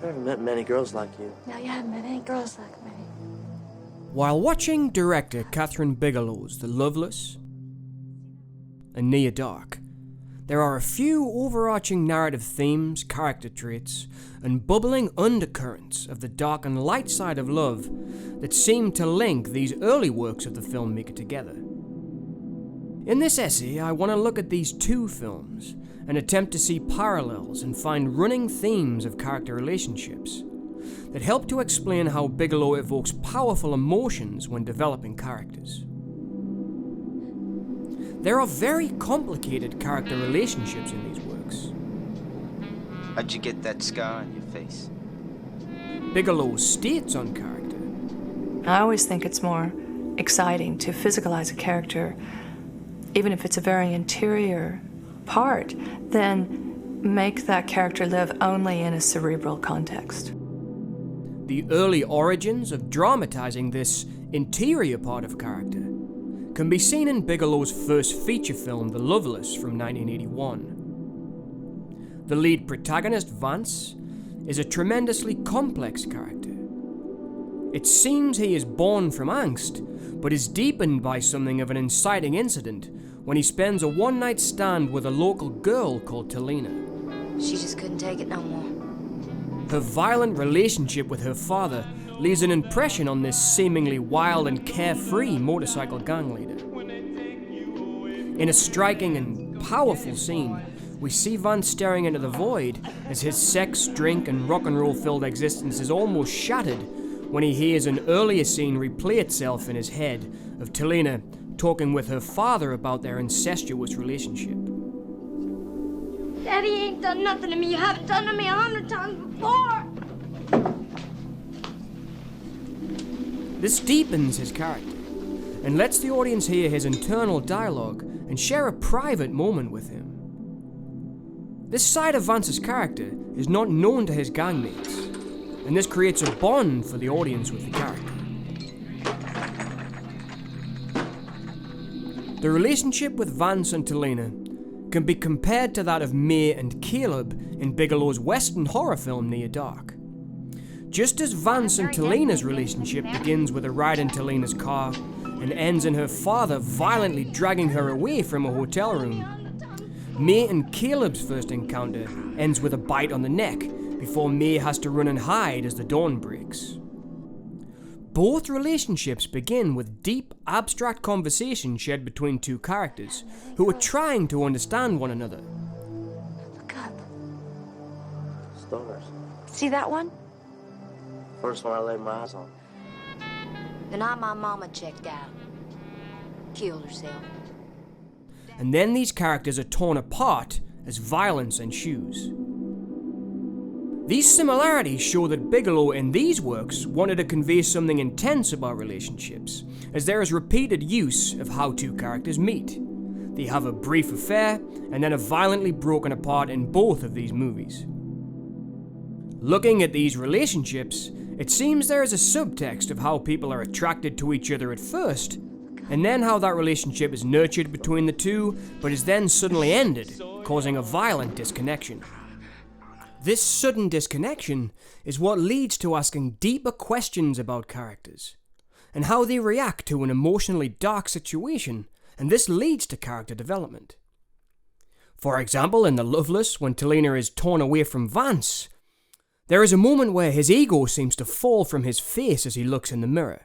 Sure haven't met many girls like you. No, you haven't met any girls like me. While watching director Kathryn Bigelow's The Loveless and Near Dark, there are a few overarching narrative themes, character traits, and bubbling undercurrents of the dark and light side of love that seem to link these early works of the filmmaker together. In this essay, I want to look at these two films and attempt to see parallels and find running themes of character relationships that help to explain how Bigelow evokes powerful emotions when developing characters. There are very complicated character relationships in these works. How'd you get that scar on your face? Bigelow states on character. I always think it's more exciting to physicalize a character, even if it's a very interior part, than make that character live only in a cerebral context. The early origins of dramatizing this interior part of character can be seen in Bigelow's first feature film, The Loveless, from 1981. The lead protagonist, Vance, is a tremendously complex character. It seems he is born from angst, but is deepened by something of an inciting incident when he spends a one-night stand with a local girl called Talina. She just couldn't take it no more. Her violent relationship with her father leaves an impression on this seemingly wild and carefree motorcycle gang leader. In a striking and powerful scene, we see Vance staring into the void as his sex, drink, and rock and roll filled existence is almost shattered when he hears an earlier scene replay itself in his head of Talina talking with her father about their incestuous relationship. Daddy ain't done nothing to me. You haven't done to me 100 times before. This deepens his character and lets the audience hear his internal dialogue and share a private moment with him. This side of Vance's character is not known to his gangmates, and this creates a bond for the audience with the character. The relationship with Vance and Talina can be compared to that of May and Caleb in Bigelow's Western horror film Near Dark. Just as Vance and Talina's relationship begins with a ride in Talina's car and ends in her father violently dragging her away from a hotel room, May and Caleb's first encounter ends with a bite on the neck before May has to run and hide as the dawn breaks. Both relationships begin with deep, abstract conversation shared between two characters who are trying to understand one another. Look up. Stars. See that one? First one I laid my eyes on. The night my mama checked out. Killed herself. And then these characters are torn apart as violence ensues. These similarities show that Bigelow in these works wanted to convey something intense about relationships, as there is repeated use of how two characters meet. They have a brief affair and then are violently broken apart in both of these movies. Looking at these relationships, it seems there is a subtext of how people are attracted to each other at first, and then how that relationship is nurtured between the two, but is then suddenly ended, causing a violent disconnection. This sudden disconnection is what leads to asking deeper questions about characters, and how they react to an emotionally dark situation, and this leads to character development. For example, in The Loveless, when Talina is torn away from Vance, there is a moment where his ego seems to fall from his face as he looks in the mirror.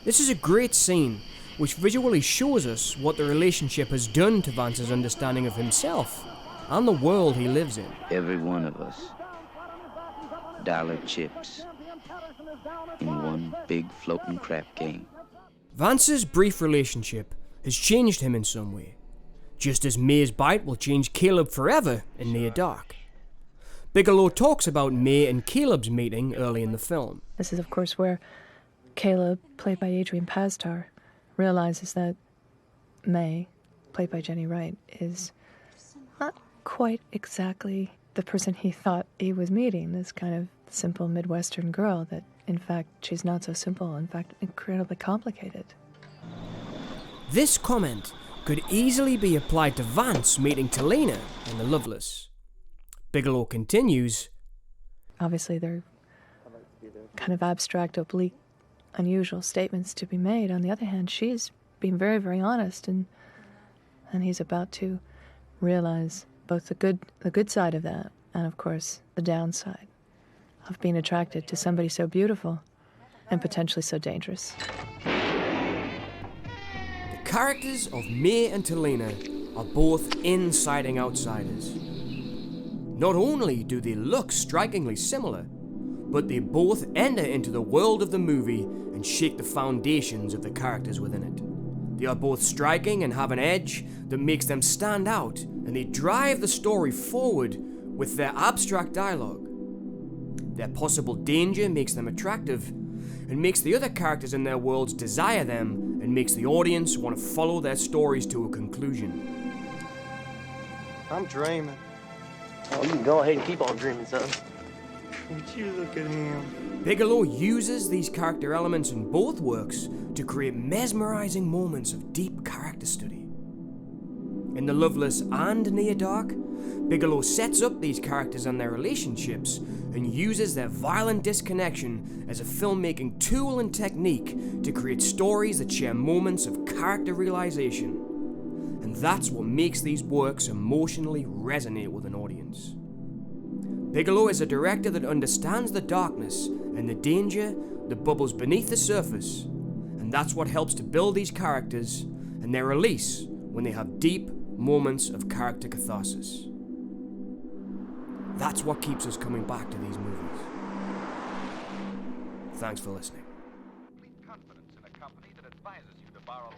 This is a great scene, which visually shows us what the relationship has done to Vance's understanding of himself and the world he lives in. Every one of us, dollar chips in one big floating crap game. Vance's brief relationship has changed him in some way, just as May's bite will change Caleb forever in Near Dark. Bigelow talks about May and Caleb's meeting early in the film. This is, of course, where Caleb, played by Adrian Pastar, realizes that May, played by Jenny Wright, is not quite exactly the person he thought he was meeting, this kind of simple Midwestern girl that, in fact, she's not so simple, in fact, incredibly complicated. This comment could easily be applied to Vance meeting Talina in The Loveless. Bigelow continues, Obviously, they're kind of abstract, oblique, unusual statements to be made. On the other hand, she's being very, very honest, and he's about to realize both the good side of that and, of course, the downside of being attracted to somebody so beautiful and potentially so dangerous. the characters of May and Talina are both inciting outsiders. Not only do they look strikingly similar, but they both enter into the world of the movie and shake the foundations of the characters within it. They are both striking and have an edge that makes them stand out, and they drive the story forward with their abstract dialogue. Their possible danger makes them attractive, and makes the other characters in their worlds desire them, and makes the audience want to follow their stories to a conclusion. I'm dreaming. Oh, you can go ahead and keep on dreaming, son. Would you look at him? Bigelow uses these character elements in both works to create mesmerizing moments of deep character study. In The Loveless and Near Dark, Bigelow sets up these characters and their relationships and uses their violent disconnection as a filmmaking tool and technique to create stories that share moments of character realization. And that's what makes these works emotionally resonate with an audience. Bigelow is a director that understands the darkness and the danger that bubbles beneath the surface, and that's what helps to build these characters and their release when they have deep moments of character catharsis. That's what keeps us coming back to these movies. Thanks for listening. Complete confidence in a company that advises you to borrow.